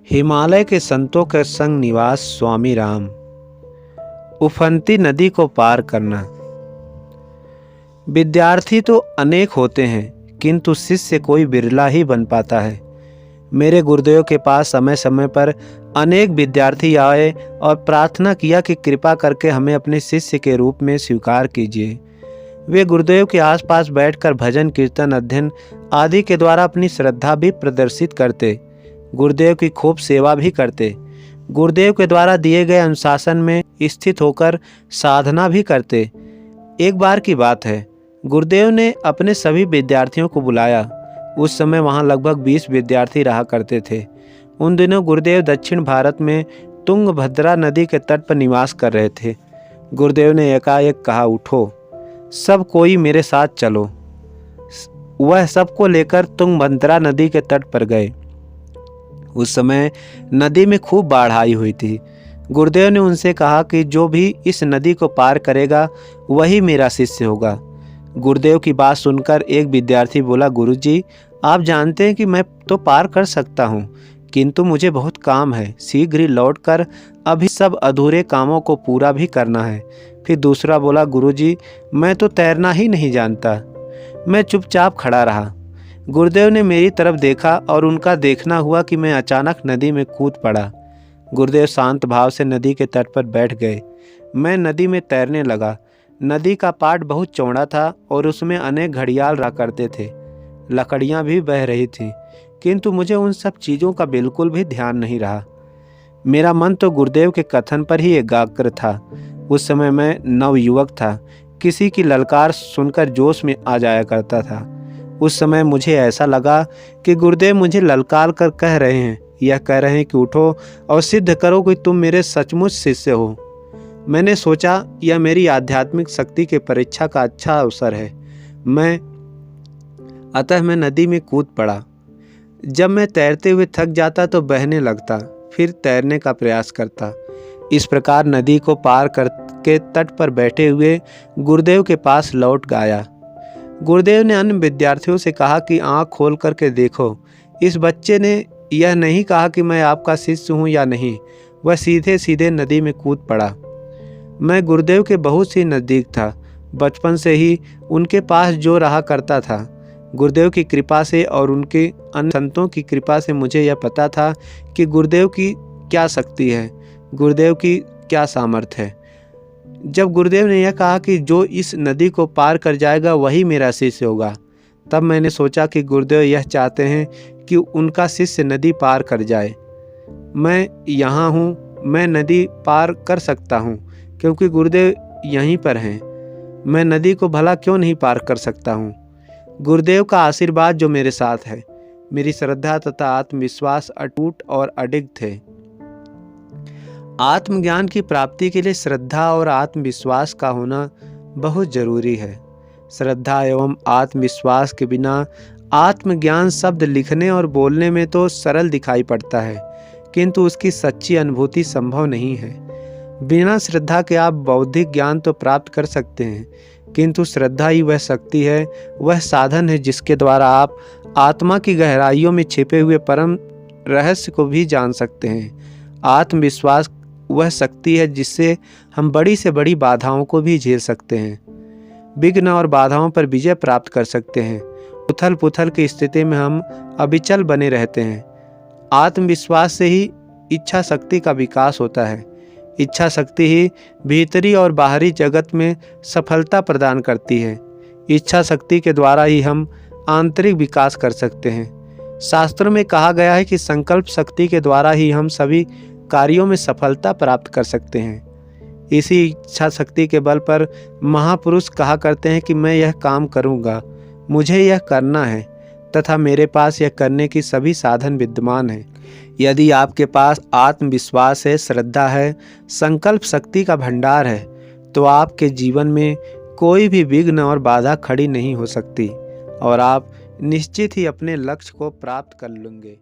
हिमालय के संतों के संग निवास स्वामी राम। उफनती नदी को पार करना। विद्यार्थी तो अनेक होते हैं, किंतु शिष्य कोई बिरला ही बन पाता है। मेरे गुरुदेव के पास समय समय पर अनेक विद्यार्थी आए और प्रार्थना किया कि कृपा करके हमें अपने शिष्य के रूप में स्वीकार कीजिए। वे गुरुदेव के आसपास बैठकर भजन कीर्तन अध्ययन आदि के द्वारा अपनी श्रद्धा भी प्रदर्शित करते, गुरुदेव की खूब सेवा भी करते, गुरुदेव के द्वारा दिए गए अनुशासन में स्थित होकर साधना भी करते। एक बार की बात है, गुरुदेव ने अपने सभी विद्यार्थियों को बुलाया। उस समय वहाँ लगभग 20 विद्यार्थी रहा करते थे। उन दिनों गुरुदेव दक्षिण भारत में तुंगभद्रा नदी के तट पर निवास कर रहे थे। गुरुदेव ने एकाएक कहा, उठो, सब कोई मेरे साथ चलो। वह सबको लेकर तुंगभद्रा नदी के तट पर गए। उस समय नदी में खूब बाढ़ आई हुई थी। गुरुदेव ने उनसे कहा कि जो भी इस नदी को पार करेगा वही मेरा शिष्य होगा। गुरुदेव की बात सुनकर एक विद्यार्थी बोला, गुरुजी, आप जानते हैं कि मैं तो पार कर सकता हूँ, किंतु मुझे बहुत काम है, शीघ्र ही लौटकर अभी सब अधूरे कामों को पूरा भी करना है। फिर दूसरा बोला, गुरुजी, मैं तो तैरना ही नहीं जानता। मैं चुपचाप खड़ा रहा। गुरुदेव ने मेरी तरफ देखा और उनका देखना हुआ कि मैं अचानक नदी में कूद पड़ा। गुरुदेव शांत भाव से नदी के तट पर बैठ गए। मैं नदी में तैरने लगा। नदी का पाट बहुत चौड़ा था और उसमें अनेक घड़ियाल रहा करते थे। लकड़ियाँ भी बह रही थीं, किंतु मुझे उन सब चीज़ों का बिल्कुल भी ध्यान नहीं रहा। मेरा मन तो गुरुदेव के कथन पर ही एकाग्र था। उस समय मैं नवयुवक था, किसी की ललकार सुनकर जोश में आ जाया करता था। उस समय मुझे ऐसा लगा कि गुरुदेव मुझे ललकार कर कह रहे हैं, यह कह रहे हैं कि उठो और सिद्ध करो कि तुम मेरे सचमुच शिष्य हो। मैंने सोचा यह मेरी आध्यात्मिक शक्ति के परीक्षा का अच्छा अवसर है। अतः मैं नदी में कूद पड़ा। जब मैं तैरते हुए थक जाता तो बहने लगता, फिर तैरने का प्रयास करता। इस प्रकार नदी को पार करके तट पर बैठे हुए गुरुदेव के पास लौट आया। गुरुदेव ने अन्य विद्यार्थियों से कहा कि आँख खोल करके देखो। इस बच्चे ने यह नहीं कहा कि मैं आपका शिष्य हूँ या नहीं, वह सीधे सीधे नदी में कूद पड़ा। मैं गुरुदेव के बहुत ही नज़दीक था। बचपन से ही उनके पास जो रहा करता था। गुरुदेव की कृपा से और उनके अन्य संतों की कृपा से मुझे यह पता था कि गुरुदेव की क्या शक्ति है, गुरुदेव की क्या सामर्थ्य है। जब गुरुदेव ने यह कहा कि जो इस नदी को पार कर जाएगा वही मेरा शिष्य होगा, तब मैंने सोचा कि गुरुदेव यह चाहते हैं कि उनका शिष्य नदी पार कर जाए। मैं यहाँ हूँ, मैं नदी पार कर सकता हूँ क्योंकि गुरुदेव यहीं पर हैं। मैं नदी को भला क्यों नहीं पार कर सकता हूँ। गुरुदेव का आशीर्वाद जो मेरे साथ है। मेरी श्रद्धा तथा आत्मविश्वास अटूट और अडिग थे। आत्मज्ञान की प्राप्ति के लिए श्रद्धा और आत्मविश्वास का होना बहुत जरूरी है। श्रद्धा एवं आत्मविश्वास के बिना आत्मज्ञान शब्द लिखने और बोलने में तो सरल दिखाई पड़ता है, किंतु उसकी सच्ची अनुभूति संभव नहीं है। बिना श्रद्धा के आप बौद्धिक ज्ञान तो प्राप्त कर सकते हैं, किंतु श्रद्धा ही वह शक्ति है, वह साधन है जिसके द्वारा आप आत्मा की गहराइयों में छिपे हुए परम रहस्य को भी जान सकते हैं। आत्मविश्वास वह शक्ति है जिससे हम बड़ी से बड़ी बाधाओं को भी झेल सकते हैं, विघ्न और बाधाओं पर विजय प्राप्त कर सकते हैं। उथल पुथल की स्थिति में हम अविचल बने रहते हैं। आत्मविश्वास से ही इच्छा शक्ति का विकास होता है। इच्छा शक्ति ही भीतरी और बाहरी जगत में सफलता प्रदान करती है। इच्छा शक्ति के द्वारा ही हम आंतरिक विकास कर सकते हैं। शास्त्रों में कहा गया है कि संकल्प शक्ति के द्वारा ही हम सभी कार्यों में सफलता प्राप्त कर सकते हैं। इसी इच्छा शक्ति के बल पर महापुरुष कहा करते हैं कि मैं यह काम करूँगा, मुझे यह करना है तथा मेरे पास यह करने की सभी साधन विद्यमान हैं। यदि आपके पास आत्मविश्वास है, श्रद्धा है, संकल्प शक्ति का भंडार है, तो आपके जीवन में कोई भी विघ्न और बाधा खड़ी नहीं हो सकती और आप निश्चित ही अपने लक्ष्य को प्राप्त कर लेंगे।